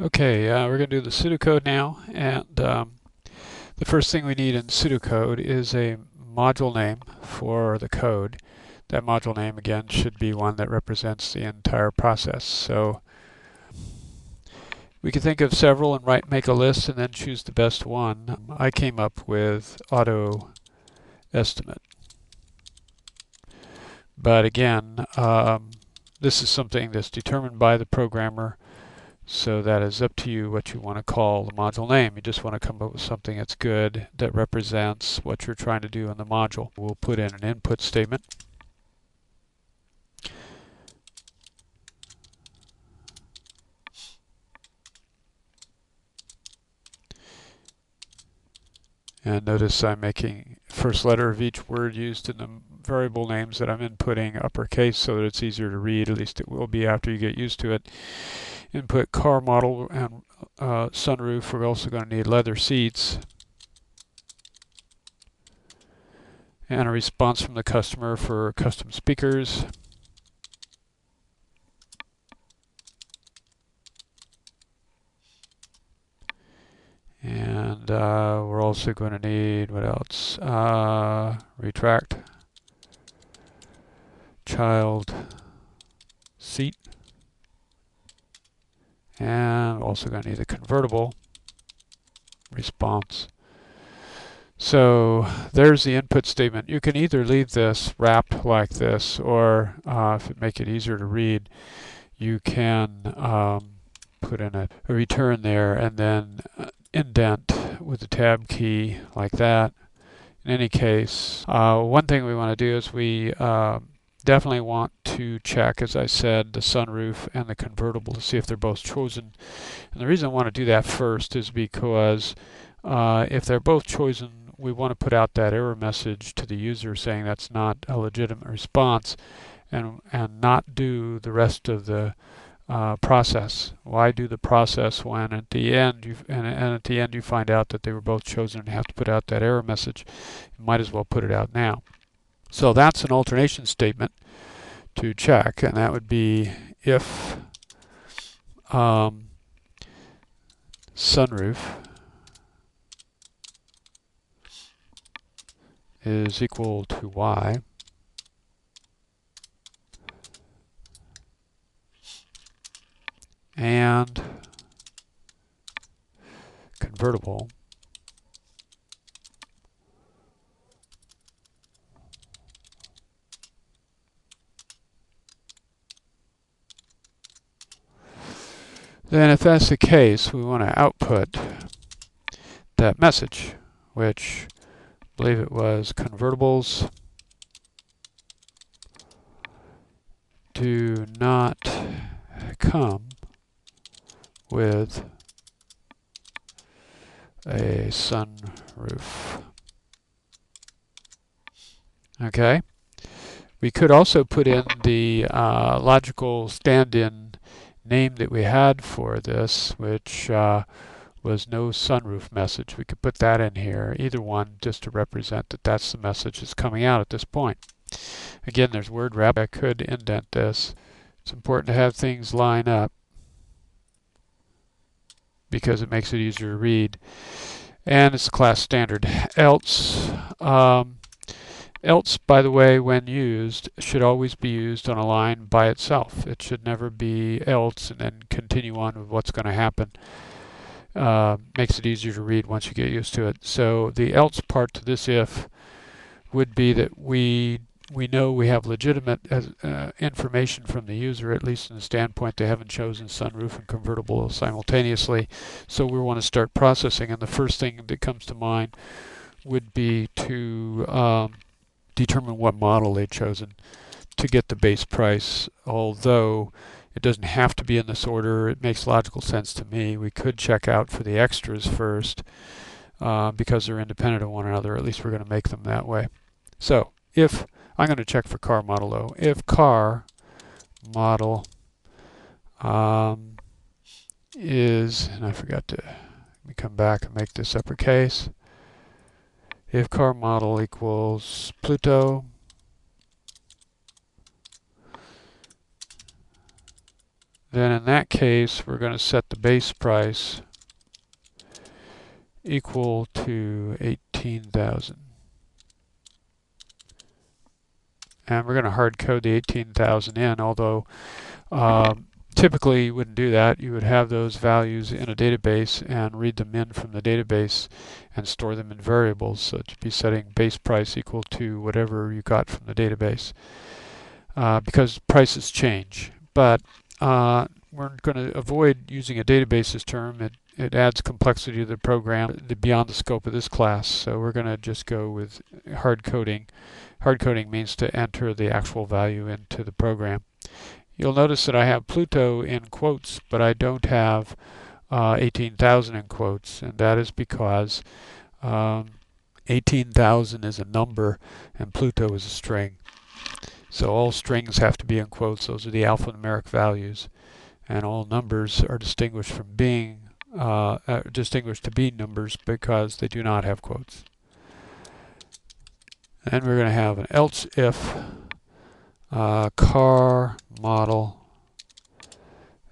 Okay, we're going to do the pseudocode now, and the first thing we need in pseudocode is a module name for the code. That module name, again, should be one that represents the entire process. So we can think of several and make a list and then choose the best one. I came up with auto estimate. But again, this is something that's determined by the programmer. So that is up to you what you want to call the module name. You just want to come up with something that's good, that represents what you're trying to do in the module. We'll put in an input statement. And notice I'm making first letter of each word used in the variable names that I'm inputting uppercase so that it's easier to read. At least it will be after you get used to it. Input car model and sunroof. We're also going to need leather seats. And a response from the customer for custom speakers. And we're also going to need, what else? Retract child seat. And also going to need a convertible response. So there's the input statement. You can either leave this wrapped like this, or if it make it easier to read, you can put in a return there and then indent with the tab key like that. In any case, one thing we want to do is we definitely want to check, as I said, the sunroof and the convertible to see if they're both chosen. And the reason I want to do that first is because if they're both chosen, we want to put out that error message to the user saying that's not a legitimate response, and not do the rest of the process. Why do the process when at the end you find out that they were both chosen and have to put out that error message? You might as well put it out now. So that's an alternation statement to check, and that would be if sunroof is equal to y, and convertible then if that's the case, we want to output that message, which I believe it was convertibles do not come with a sunroof. Okay. We could also put in the logical stand-in name that we had for this, which was no sunroof message. We could put that in here, either one, just to represent that that's the message that's coming out at this point. Again, there's word wrap. I could indent this. It's important to have things line up because it makes it easier to read. And it's class standard. Else, else, by the way, when used, should always be used on a line by itself. It should never be else and then continue on with what's going to happen. Makes it easier to read once you get used to it. So the else part to this if would be that we know we have legitimate information from the user, at least in the standpoint they haven't chosen sunroof and convertible simultaneously. So we want to start processing, and the first thing that comes to mind would be to determine what model they've chosen to get the base price, although it doesn't have to be in this order. It makes logical sense to me. We could check out for the extras first because they're independent of one another. At least we're going to make them that way. So if I'm going to check for car model though. If car model is, and I forgot to, let me come back and make this uppercase. If car model equals Pluto, then in that case we're going to set the base price equal to 18,000. And we're going to hard code the 18,000 in, although typically you wouldn't do that. You would have those values in a database and read them in from the database and store them in variables. So you'd be setting base price equal to whatever you got from the database, because prices change. But we're going to avoid using a databases term. It adds complexity to the program beyond the scope of this class. So we're going to just go with hard coding. Hard coding means to enter the actual value into the program. You'll notice that I have Pluto in quotes, but I don't have 18,000 in quotes, and that is because 18,000 is a number and Pluto is a string. So all strings have to be in quotes. Those are the alphanumeric values, and all numbers are distinguished from being distinguished to be numbers because they do not have quotes. And we're going to have an else if car model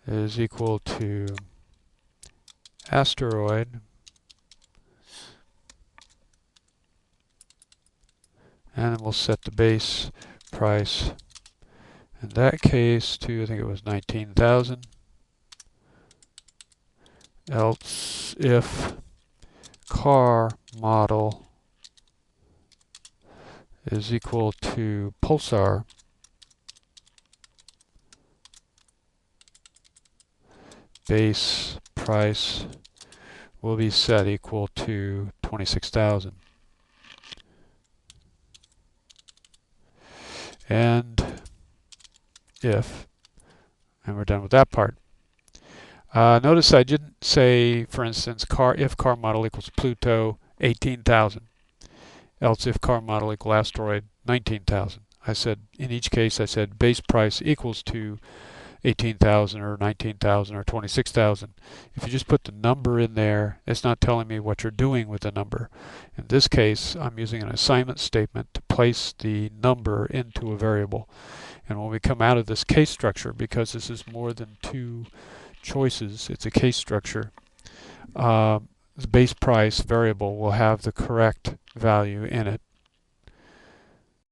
is equal to asteroid, and then we'll set the base price in that case to, I think it was 19,000. Else if car model is equal to pulsar, base price will be set equal to 26,000. And if, and we're done with that part. Notice I didn't say, for instance, if car model equals Pluto 18,000, else if car model equal asteroid 19,000. I said, in each case I said base price equals to 18,000 or 19,000 or 26,000. If you just put the number in there, it's not telling me what you're doing with the number. In this case, I'm using an assignment statement to place the number into a variable. And when we come out of this case structure, because this is more than two choices, it's a case structure, the base price variable will have the correct value in it.